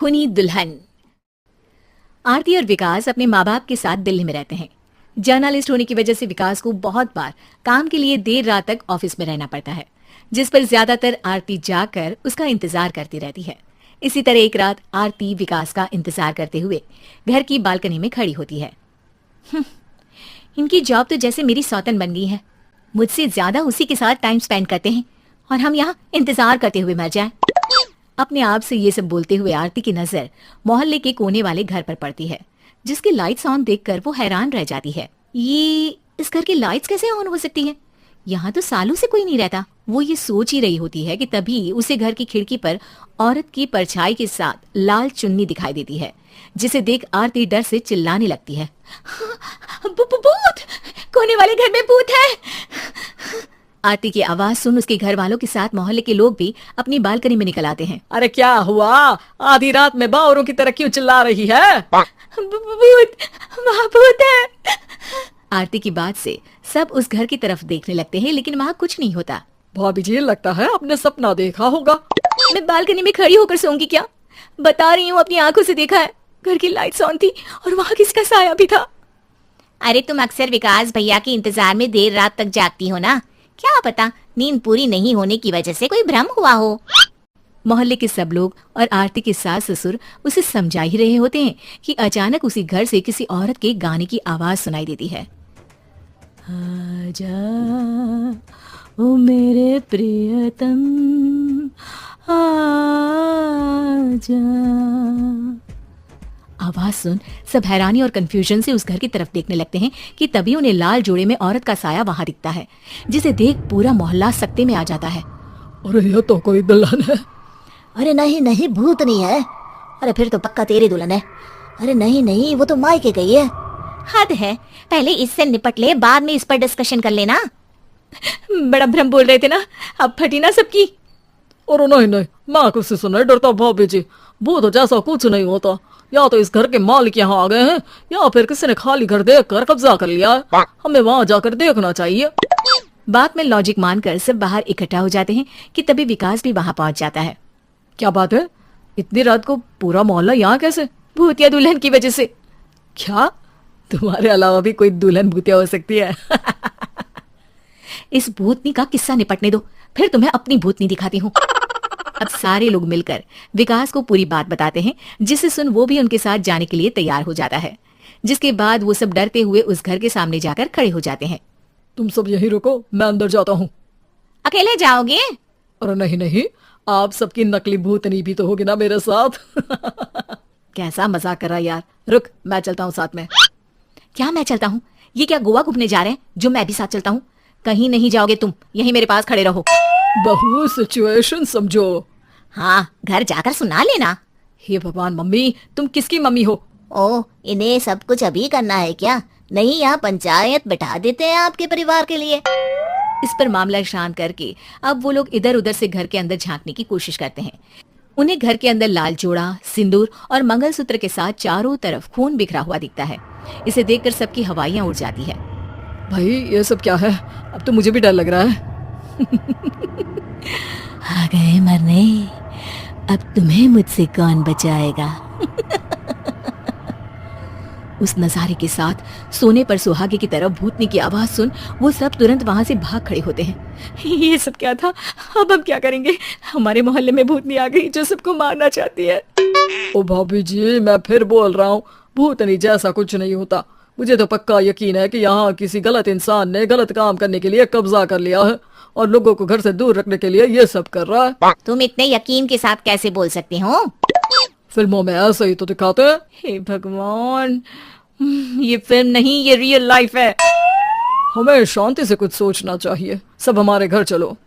खूनी दुल्हन। आरती और विकास अपने माँ बाप के साथ दिल्ली में रहते हैं। जर्नलिस्ट होने की वजह से विकास को बहुत बार काम के लिए देर रात तक ऑफिस में रहना पड़ता है, जिस पर ज्यादातर आरती जाकर उसका इंतजार करती रहती है। इसी तरह एक रात आरती विकास का इंतजार करते हुए घर की बालकनी में खड़ी होती है। इनकी जॉब तो जैसे मेरी सौतन बन गई है। मुझसे ज्यादा उसी के साथ टाइम स्पेंड करते हैं और हम यहाँ इंतजार करते हुए मर जाएं। अपने आप से ये सब बोलते हुए आरती की नजर मोहल्ले के कोने वाले घर पर पड़ती है, जिसकी लाइट्स ऑन देखकर वो हैरान रह जाती है। ये इस घर की लाइट्स कैसे ऑन हो सकती हैं? यहाँ तो सालों से कोई नहीं रहता। वो ये सोच ही रही होती है कि तभी उसे घर की खिड़की पर औरत की परछाई के साथ लाल चुन्नी दिखाई देती है, जिसे देख आरती डर से चिल्लाने लगती है। भूत! कोने वाले घर में भूत है! आरती की आवाज सुन उसके घर वालों के साथ मोहल्ले के लोग भी अपनी बालकनी में निकल आते हैं। अरे क्या हुआ? आधी रात में बावरों की तरह क्यों चिल्ला रही है? भूत! वहाँ भूत है! आरती की बात से सब उस घर की तरफ देखने लगते हैं, लेकिन वहाँ कुछ नहीं होता। भाभी जी, लगता है आपने सपना देखा होगा। मैं बालकनी में खड़ी होकर सोऊंगी क्या? बता रही हूँ, अपनी आंखों से देखा है। घर की लाइट्स ऑन थी और वहाँ किसका साया भी था। अरे तुम अक्सर विकास भैया के इंतजार में देर रात तक जागती हो ना, क्या पता नींद पूरी नहीं होने की वजह से कोई भ्रम हुआ हो। मोहल्ले के सब लोग और आरती के सास ससुर उसे समझा ही रहे होते हैं कि अचानक उसी घर से किसी औरत के गाने की आवाज सुनाई देती है। आजा ओ मेरे प्रियतम आजा। आवाज सुन सब हैरानी और कंफ्यूजन से उस घर की तरफ देखने लगते हैं कि तभी उन्हें लाल जोड़े में औरत का साया वहां दिखता है, जिसे देख पूरा मोहल्ला सकते में आ जाता है। अरे ये तो कोई दुल्हन है। अरे नहीं नहीं, भूत नहीं है। अरे फिर तो पक्का तेरी दुल्हन है। अरे नहीं नहीं, वो तो मायके गई है। हद है, पहले इससे निपट ले, बाद में इस पर डिस्कशन कर लेना। बड़ा भ्रम बोल रहे थे ना, अब फटी ना सबकी। और नहीं नहीं, मैं किसी से नहीं डरता भाभी जी। भूत जैसा कुछ नहीं होता। या तो इस घर के मालिक यहाँ आ गए हैं, या फिर किसी ने खाली घर देखकर कब्जा कर लिया है। हमें वहाँ जाकर देखना चाहिए। बात में लॉजिक मानकर सब बाहर इकट्ठा हो जाते हैं कि तभी विकास भी वहाँ पहुँच जाता है। क्या बात है? इतनी रात को पूरा मोहल्ला यहाँ कैसे? भूतिया दुल्हन की वजह से। क्या तुम्हारे अलावा भी कोई दुल्हन भूतिया हो सकती है? इस भूतनी का किस्सा निपटने दो, फिर तुम्हें अपनी भूतनी दिखाती हूँ। अब सारे लोग मिलकर विकास को पूरी बात बताते हैं, जिसे सुन वो भी उनके साथ जाने के लिए तैयार हो जाता है। जिसके बाद वो सब डरते हुए उस घर के सामने जाकर खड़े हो जाते हैं। तुम सब यहीं रुको, मैं अंदर जाता हूँ। अकेले जाओगे? अरे नहीं नहीं, आप सबकी नकली भूतनी भी तो होगी ना मेरे साथ। कैसा मजाक कर रहा यार। रुक, मैं चलता हूँ साथ में। क्या मैं चलता हूँ? ये क्या गोवा घूमने जा रहे हैं जो मैं भी साथ चलता हूँ? कहीं नहीं जाओगे तुम, यहीं मेरे पास खड़े रहो। बहू सिचुएशन समझो। हाँ, घर जाकर सुना लेना। हे भगवान, मम्मी तुम किसकी मम्मी हो? ओ, इन्हें सब कुछ अभी करना है क्या? नहीं, यहाँ पंचायत बैठा देते हैं आपके परिवार के लिए। इस पर मामला शांत करके अब वो लोग इधर उधर से घर के अंदर झांकने की कोशिश करते हैं। उन्हें घर के अंदर लाल जोड़ा, सिंदूर और मंगलसूत्र के साथ चारों तरफ खून बिखरा हुआ दिखता है। इसे देखकर सबकी हवाइयां उड़ जाती है। भाई ये सब क्या है? अब तो मुझे भी डर लग रहा है। आ गए मरने, अब तुम्हें मुझसे कौन बचाएगा? उस नजारे के साथ सोने पर सुहागे की तरफ भूतनी की आवाज सुन वो सब तुरंत वहां से भाग खड़े होते हैं। ये सब क्या था? अब हम क्या करेंगे? हमारे मोहल्ले में भूतनी आ गई जो सबको मारना चाहती है। ओ भाभी जी, मैं फिर बोल रहा हूँ, भूतनी जैसा कुछ नहीं होता। मुझे तो पक्का यकीन है कि यहाँ किसी गलत इंसान ने गलत काम करने के लिए कब्जा कर लिया है और लोगों को घर से दूर रखने के लिए ये सब कर रहा है। तुम इतने यकीन के साथ कैसे बोल सकते हो? फिल्मों में ऐसे ही तो दिखाते हैं। हे भगवान, ये फिल्म नहीं, ये रियल लाइफ है। हमें शांति से कुछ सोचना चाहिए। सब हमारे घर चलो।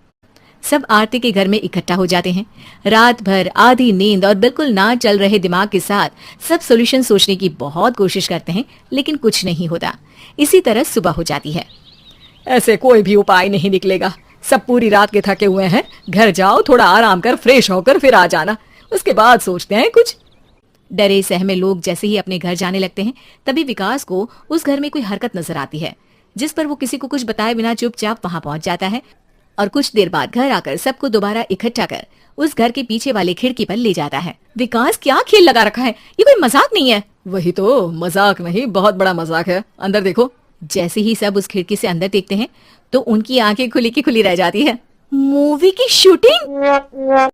सब आरती के घर में इकट्ठा हो जाते हैं। रात भर आधी नींद और बिल्कुल ना चल रहे दिमाग के साथ सब सॉल्यूशन सोचने की बहुत कोशिश करते हैं, लेकिन कुछ नहीं होता। इसी तरह सुबह हो जाती है। ऐसे कोई भी उपाय नहीं निकलेगा। सब पूरी रात के थके हुए हैं। घर जाओ, थोड़ा आराम कर, फ्रेश होकर फिर आ जाना, उसके बाद सोचते हैं कुछ। डरे सहमे लोग जैसे ही अपने घर जाने लगते हैं, तभी विकास को उस घर में कोई हरकत नजर आती है, जिस पर वो किसी को कुछ बताए बिना चुपचाप वहां पहुंच जाता है और कुछ देर बाद घर आकर सबको दोबारा इकट्ठा कर उस घर के पीछे वाले खिड़की पर ले जाता है। विकास क्या खेल लगा रखा है, ये कोई मजाक नहीं है। वही तो, मजाक नहीं, बहुत बड़ा मजाक है। अंदर देखो। जैसे ही सब उस खिड़की से अंदर देखते हैं तो उनकी आंखें खुली की खुली रह जाती है। मूवी की शूटिंग!